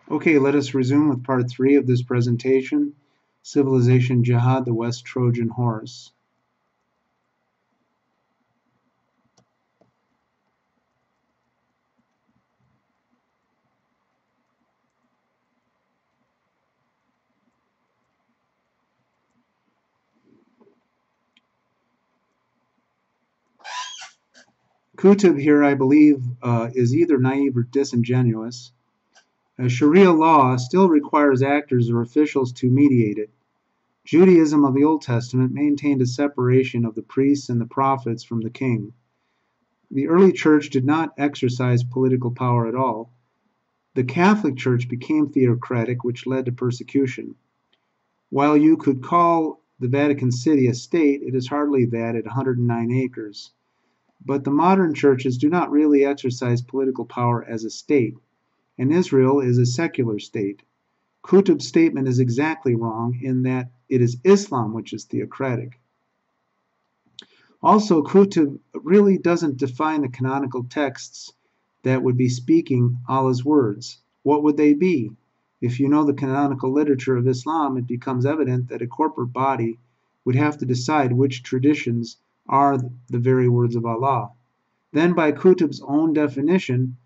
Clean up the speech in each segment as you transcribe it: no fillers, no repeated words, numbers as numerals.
Okay, let us resume with part 3 of this presentation, Civilization Jihad, the West Trojan Horse. Qutb here, I believe, is either naive or disingenuous. Sharia law still requires actors or officials to mediate it. Judaism of the Old Testament maintained a separation of the priests and the prophets from the king. The early church did not exercise political power at all. The Catholic Church became theocratic, which led to persecution. While you could call the Vatican City a state, it is hardly that at 109 acres. But the modern churches do not really exercise political power as a state, and Israel is a secular state. Qutb's statement is exactly wrong in that it is Islam which is theocratic. Also, Qutb really doesn't define the canonical texts that would be speaking Allah's words. What would they be? If you know the canonical literature of Islam, it becomes evident that a corporate body would have to decide which traditions are the very words of Allah. Then, by Qutb's own definition,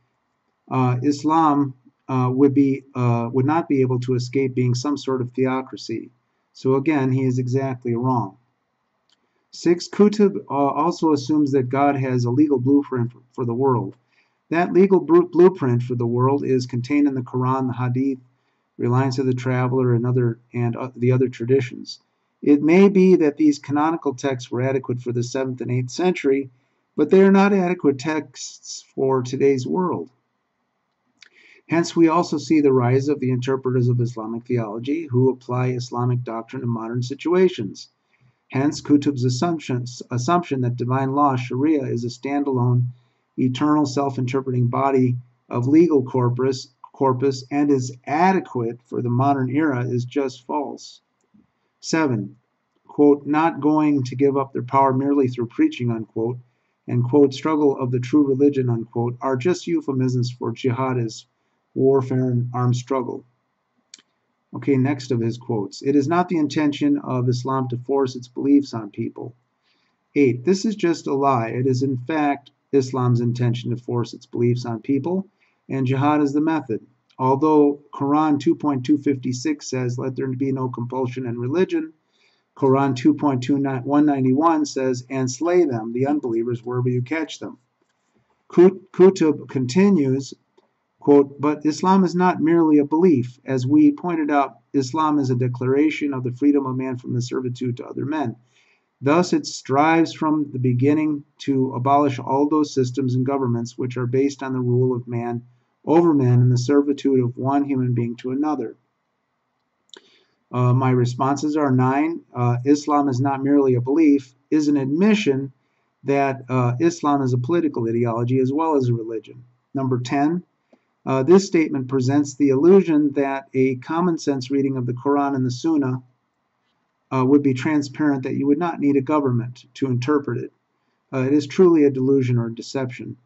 Islam would not be able to escape being some sort of theocracy. So again, he is exactly wrong. 6. Qutb also assumes that God has a legal blueprint for the world. That legal blueprint for the world is contained in the Quran, the Hadith, Reliance of the Traveler, and the other traditions. It may be that these canonical texts were adequate for the 7th and 8th century, but they are not adequate texts for today's world. Hence, we also see the rise of the interpreters of Islamic theology who apply Islamic doctrine to modern situations. Hence, Qutb's assumption that divine law, Sharia, is a standalone, eternal, self-interpreting body of legal corpus and is adequate for the modern era is just false. 7. Quote, not going to give up their power merely through preaching, unquote, and, quote, struggle of the true religion, unquote, are just euphemisms for jihad as warfare and armed struggle. Okay, next of his quotes. It is not the intention of Islam to force its beliefs on people. 8. This is just a lie. It is in fact Islam's intention to force its beliefs on people, and jihad is the method. Although Quran 2.256 says, let there be no compulsion in religion, Quran 2.191 says, and slay them, the unbelievers, wherever you catch them. Qutb continues, quote, but Islam is not merely a belief. As we pointed out, Islam is a declaration of the freedom of man from the servitude to other men. Thus, it strives from the beginning to abolish all those systems and governments which are based on the rule of man over men and the servitude of one human being to another. My responses are 9. Islam is not merely a belief, is an admission that Islam is a political ideology as well as a religion. Number 10. This statement presents the illusion that a common sense reading of the Quran and the Sunnah would be transparent, that you would not need a government to interpret it. It is truly a delusion or a deception.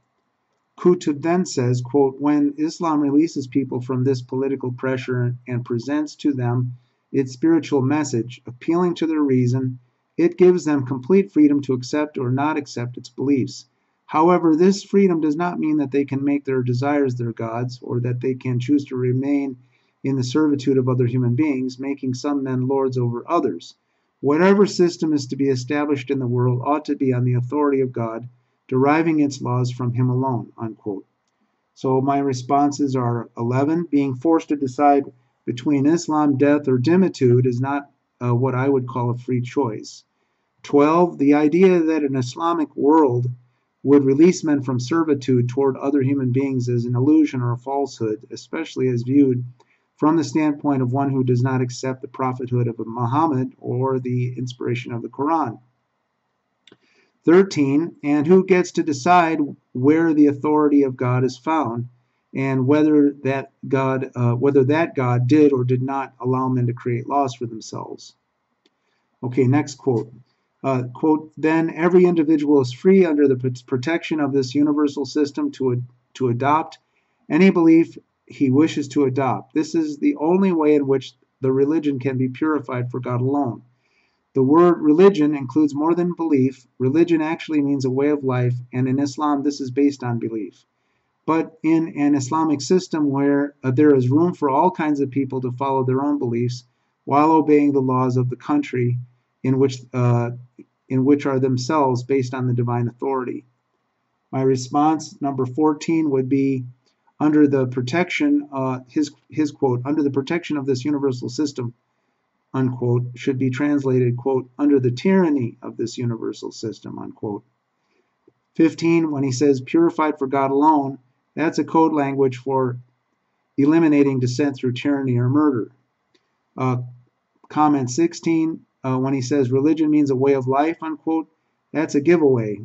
Qutb then says, quote, when Islam releases people from this political pressure and presents to them its spiritual message, appealing to their reason, it gives them complete freedom to accept or not accept its beliefs. However, this freedom does not mean that they can make their desires their gods, or that they can choose to remain in the servitude of other human beings, making some men lords over others. Whatever system is to be established in the world ought to be on the authority of God, deriving its laws from him alone, unquote. So my responses are 11. Being forced to decide between Islam, death, or dhimitude is not what I would call a free choice. 12. The idea that an Islamic world would release men from servitude toward other human beings is an illusion or a falsehood, especially as viewed from the standpoint of one who does not accept the prophethood of Muhammad or the inspiration of the Quran. 13. And who gets to decide where the authority of God is found, and whether that God did or did not allow men to create laws for themselves. Okay, next quote. Quote, then every individual is free under the protection of this universal system to adopt any belief he wishes to adopt. This is the only way in which the religion can be purified for God alone. The word religion includes more than belief. Religion actually means a way of life, and in Islam, this is based on belief. But in an Islamic system where there is room for all kinds of people to follow their own beliefs while obeying the laws of the country in which are themselves based on the divine authority. My response, number 14, would be under the protection, his quote, under the protection of this universal system, unquote, should be translated, quote, under the tyranny of this universal system, unquote. 15, when he says purified for God alone, that's a code language for eliminating dissent through tyranny or murder. Comment 16, when he says religion means a way of life, unquote, that's a giveaway.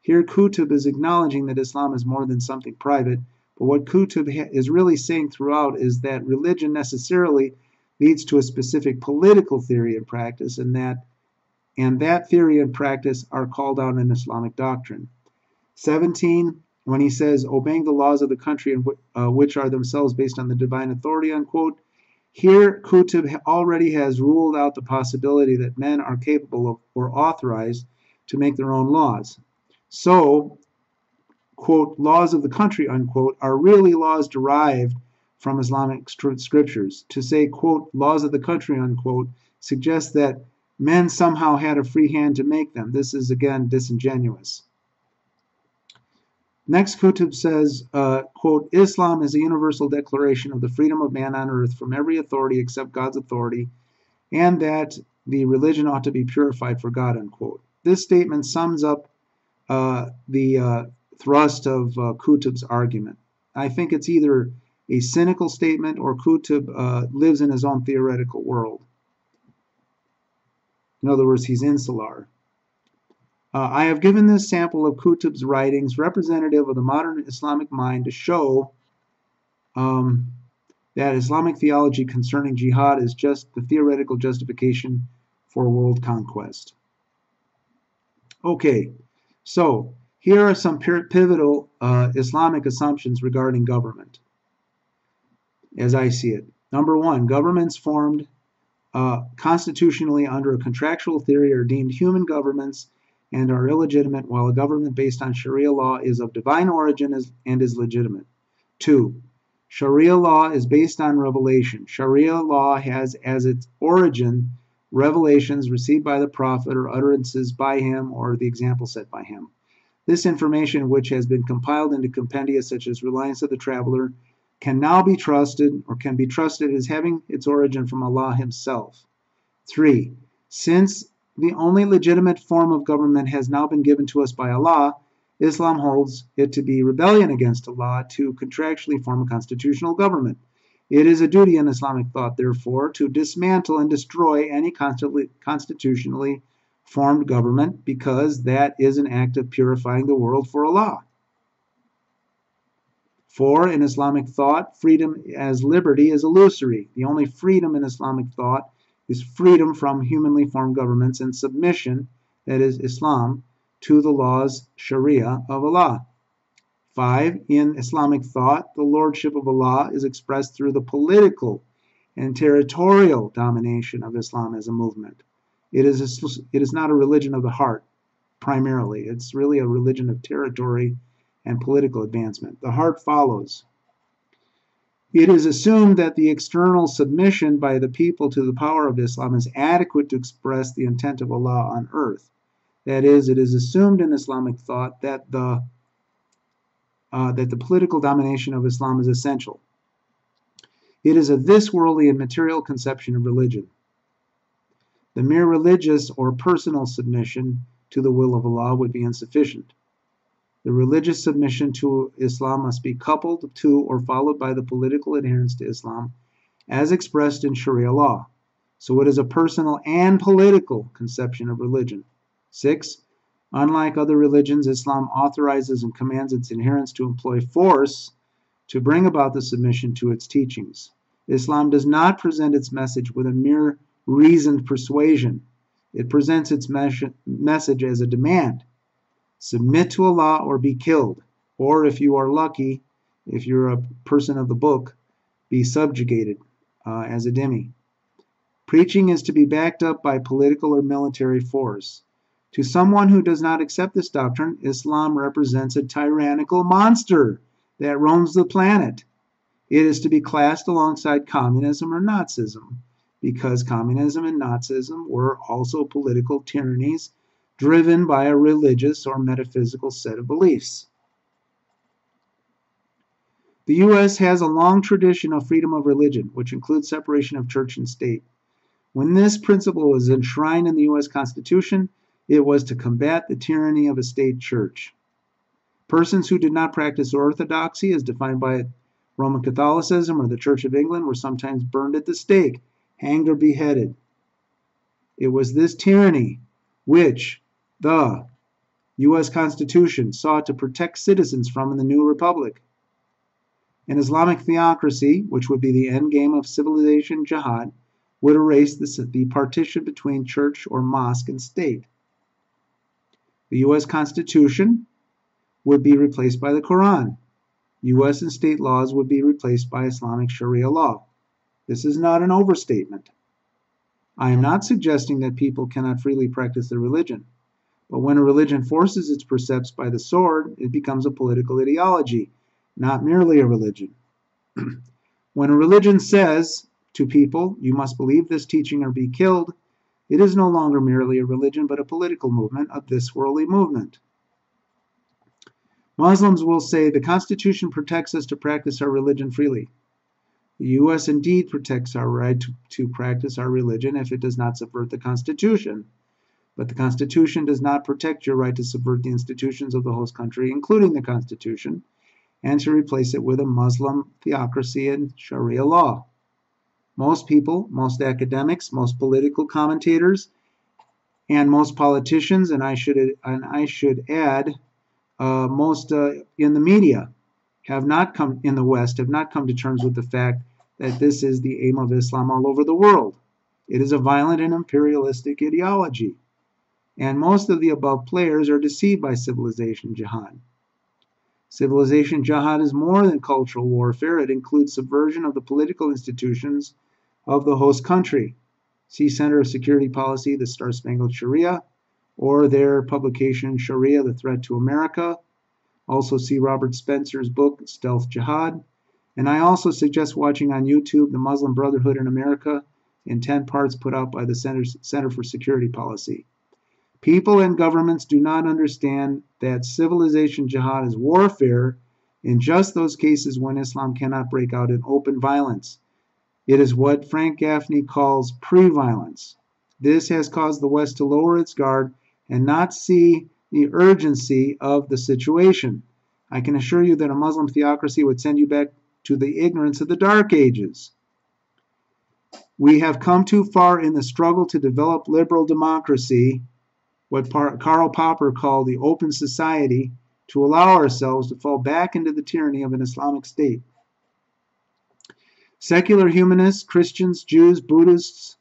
Here Qutb is acknowledging that Islam is more than something private, but what Qutb is really saying throughout is that religion necessarily leads to a specific political theory and practice, and that theory and practice are called out in Islamic doctrine. 17, when he says obeying the laws of the country which are themselves based on the divine authority, unquote, here Qutb already has ruled out the possibility that men are capable of or authorized to make their own laws. So, quote, laws of the country, unquote, are really laws derived from Islamic scriptures. To say, quote, laws of the country, unquote, suggests that men somehow had a free hand to make them. This is, again, disingenuous. Next, Qutb says, quote, Islam is a universal declaration of the freedom of man on earth from every authority except God's authority, and that the religion ought to be purified for God, unquote. This statement sums up the thrust of Qutb's argument. I think it's either a cynical statement or Qutb lives in his own theoretical world. In other words, he's insular. I have given this sample of Qutb's writings representative of the modern Islamic mind to show that Islamic theology concerning jihad is just the theoretical justification for world conquest. Okay, so here are some pivotal Islamic assumptions regarding government, as I see it. Number one, governments formed constitutionally under a contractual theory are deemed human governments and are illegitimate, while a government based on Sharia law is of divine origin and is legitimate. 2. Sharia law is based on revelation. Sharia law has as its origin revelations received by the Prophet or utterances by him or the example set by him. This information, which has been compiled into compendia such as Reliance of the Traveler, can now be trusted or can be trusted as having its origin from Allah himself. 3. Since the only legitimate form of government has now been given to us by Allah, Islam holds it to be rebellion against Allah to contractually form a constitutional government. It is a duty in Islamic thought, therefore, to dismantle and destroy any constitutionally formed government because that is an act of purifying the world for Allah. 4. In Islamic thought, freedom as liberty is illusory. The only freedom in Islamic thought is freedom from humanly formed governments and submission, that is Islam, to the laws Sharia of Allah. 5. In Islamic thought, the lordship of Allah is expressed through the political and territorial domination of Islam as a movement. It is not a religion of the heart, primarily. It's really a religion of territory and political advancement. The heart follows. It is assumed that the external submission by the people to the power of Islam is adequate to express the intent of Allah on earth. That is, it is assumed in Islamic thought that the political domination of Islam is essential. It is a this-worldly and material conception of religion. The mere religious or personal submission to the will of Allah would be insufficient. The religious submission to Islam must be coupled to or followed by the political adherence to Islam as expressed in Sharia law. So it is a personal and political conception of religion. 6. Unlike other religions, Islam authorizes and commands its adherents to employ force to bring about the submission to its teachings. Islam does not present its message with a mere reasoned persuasion. It presents its message as a demand. Submit to Allah or be killed, or if you are lucky, if you're a person of the book, be subjugated as a dhimmi. Preaching is to be backed up by political or military force. To someone who does not accept this doctrine, Islam represents a tyrannical monster that roams the planet. It is to be classed alongside communism or Nazism, because communism and Nazism were also political tyrannies driven by a religious or metaphysical set of beliefs. The U.S. has a long tradition of freedom of religion, which includes separation of church and state. When this principle was enshrined in the U.S. Constitution, it was to combat the tyranny of a state church. Persons who did not practice orthodoxy, as defined by Roman Catholicism or the Church of England, were sometimes burned at the stake, hanged, or beheaded. It was this tyranny which the U.S. Constitution sought to protect citizens from in the new republic. An Islamic theocracy, which would be the end game of civilization jihad, would erase the partition between church or mosque and state. The U.S. Constitution would be replaced by the Quran. U.S. and state laws would be replaced by Islamic Sharia law. This is not an overstatement. I am not suggesting that people cannot freely practice their religion, but when a religion forces its precepts by the sword, it becomes a political ideology, not merely a religion. When a religion says to people, you must believe this teaching or be killed, it is no longer merely a religion, but a political movement, a this worldly movement. Muslims will say the Constitution protects us to practice our religion freely. The U.S. indeed protects our right to practice our religion if it does not subvert the Constitution. But the Constitution does not protect your right to subvert the institutions of the host country, including the Constitution, and to replace it with a Muslim theocracy and Sharia law. Most people, most academics, most political commentators, and most politicians, and I should add, most in the media have not come in the West have not come to terms with the fact that this is the aim of Islam all over the world. It is a violent and imperialistic ideology, and most of the above players are deceived by civilization jihad. Civilization jihad is more than cultural warfare. It includes subversion of the political institutions of the host country. See Center of Security Policy, the Star-Spangled Sharia, or their publication Sharia, the Threat to America. Also see Robert Spencer's book, Stealth Jihad. And I also suggest watching on YouTube The Muslim Brotherhood in America in 10 parts put out by the Center for Security Policy. People and governments do not understand that civilization jihad is warfare in just those cases when Islam cannot break out in open violence. It is what Frank Gaffney calls pre-violence. This has caused the West to lower its guard and not see the urgency of the situation. I can assure you that a Muslim theocracy would send you back to the ignorance of the Dark Ages. We have come too far in the struggle to develop liberal democracy, what Karl Popper called the open society, to allow ourselves to fall back into the tyranny of an Islamic state. Secular humanists, Christians, Jews, Buddhists,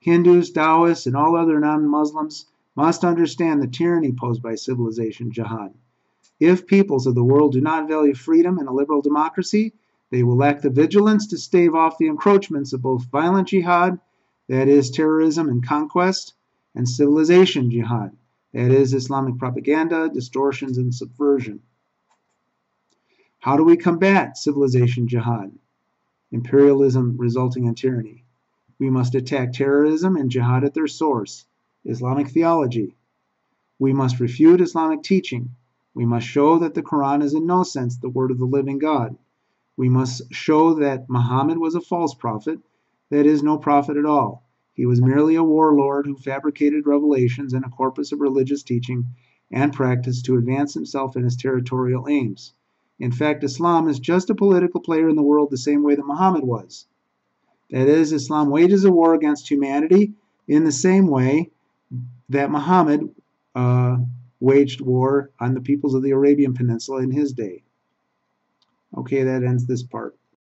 Hindus, Taoists, and all other non-Muslims must understand the tyranny posed by civilization jihad. If peoples of the world do not value freedom and a liberal democracy, they will lack the vigilance to stave off the encroachments of both violent jihad, that is terrorism and conquest, and civilization jihad, that is Islamic propaganda, distortions, and subversion. How do we combat civilization jihad? Imperialism resulting in tyranny. We must attack terrorism and jihad at their source, Islamic theology. We must refute Islamic teaching. We must show that the Quran is in no sense the word of the living God. We must show that Muhammad was a false prophet, that is, no prophet at all. He was merely a warlord who fabricated revelations and a corpus of religious teaching and practice to advance himself and his territorial aims. In fact, Islam is just a political player in the world the same way that Muhammad was. That is, Islam wages a war against humanity in the same way that Muhammad waged war on the peoples of the Arabian Peninsula in his day. Okay, that ends this part.